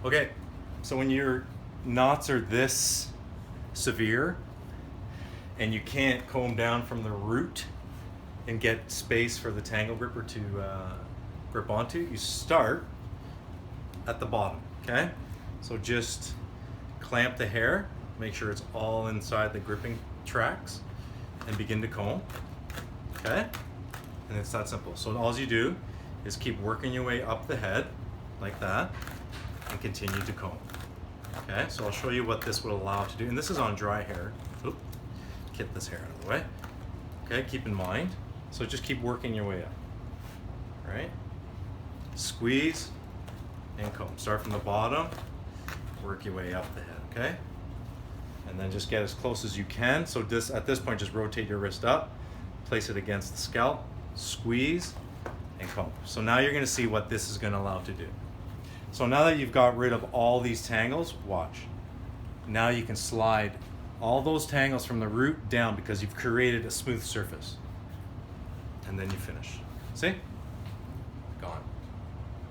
Okay, so when your knots are this severe and you can't comb down from the root and get space for the Tanglegripper to grip onto, you start at the bottom, okay? So just clamp the hair, make sure it's all inside the gripping tracks, and begin to comb, okay? And it's that simple. So all you do is keep working your way up the head like that and continue to comb. Okay, so I'll show you what this would allow to do. And this is on dry hair. Oop, get this hair out of the way. Okay, keep in mind. So just keep working your way up. All right? Squeeze and comb. Start from the bottom, work your way up the head, okay? And then just get as close as you can. So this, at this point, just rotate your wrist up, place it against the scalp, squeeze, and comb. So now you're gonna see what this is gonna allow to do. So now that you've got rid of all these tangles, watch. Now you can slide all those tangles from the root down because you've created a smooth surface. And then you finish. See? Gone.